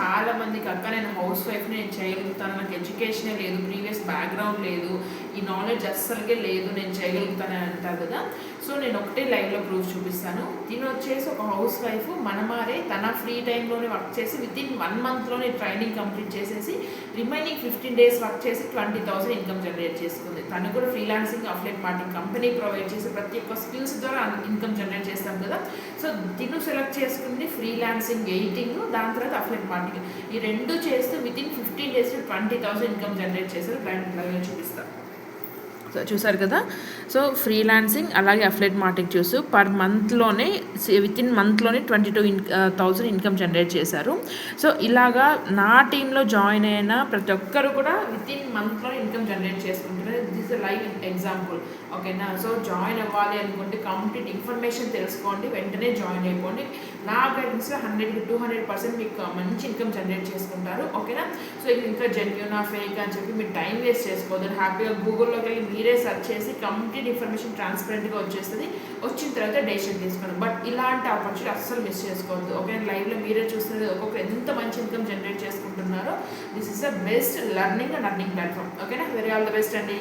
చాలామందికి అక్క నేను హౌస్ వైఫ్ నేను చేయగలుగుతాను, నాకు ఎడ్యుకేషనే లేదు, ప్రీవియస్ బ్యాక్గ్రౌండ్ లేదు, ఈ నాలెడ్జ్ అస్సలకే లేదు, నేను చేయగలుగుతానని అంటారు కదా. సో నేను ఒకటే లైవ్లో ప్రూఫ్ చూపిస్తాను. దీని వచ్చేసి ఒక హౌస్ వైఫ్ మనమారే తన ఫ్రీ టైంలోనే వర్క్ చేసి వితిన్ 1 మంత్లోనే ట్రైనింగ్ కంప్లీట్ చేసేసి రిమైనింగ్ 15 డేస్ వర్క్ చేసి 20,000 ఇన్కమ్ జనరేట్ చేసుకుంది. తను కూడా freelancing affiliate marketing company provide చేసి ప్రతి ఒక్క స్కిల్స్ ద్వారా ఇన్కమ్ జనరేట్ చేస్తాం కదా. సో తిను సెలెక్ట్ చేసుకుంది ఫ్రీలాన్సింగ్, ఎడిటింగ్, దాని తర్వాత అఫ్లియేట్ మార్కెటింగ్. ఈ రెండు చేస్తూ వితిన్ 15 డేస్ 20,000 ఇన్కమ్ జనరేట్ చేశారు. క్లయింట్ లైవ్లో చూపిస్తాను. సో చూసారు కదా. సో ఫ్రీలాన్సింగ్ అలాగే అఫ్లియేట్ మార్కెటింగ్ చూస్తూ పర్ మంత్లోనే వితిన్ మంత్లోనే 22,000 ఇన్కమ్ జనరేట్ చేశారు. సో ఇలాగా నా టీంలో జాయిన్ అయిన ప్రతి ఒక్కరు కూడా వితిన్ మంత్లో ఇన్కమ్ జనరేట్ చేసుకుంటారు. This is live example. ఓకేనా. సో జాయిన్ అవ్వాలి అనుకుంటే కంప్లీట్ ఇన్ఫర్మేషన్ తెలుసుకోండి, వెంటనే జాయిన్ అయిపోండి. నా గైడెన్స్లో 100-200% మీకు మంచి ఇన్కమ్ జనరేట్ చేసుకుంటారు. ఓకేనా. సో ఇది ఇంకా జెన్యూనా ఫేక్ అని చెప్పి మీరు టైం వేస్ట్ చేసుకోవద్దు. హ్యాపీగా గూగుల్లోకి వెళ్ళి మీరే సెర్చ్ చేసి కంప్లీట్ ఇన్ఫర్మేషన్ ట్రాన్స్పరెంట్గా వచ్చేస్తుంది. వచ్చిన తర్వాత డెసిషన్ తీసుకోండి. బట్ ఇలాంటి ఆపర్చునిటీ అస్సలు మిస్ చేసుకోవద్దు. ఓకే. లైవ్లో మీరే చూస్తున్నది ఒక్కొక్కరు ఎంత మంచి ఇన్కమ్ జనరేట్ చేసుకుంటున్నారో. This is the best learning and earning platform. ఓకేనా. వెరీ ఆల్ ద బెస్ట్ అండి.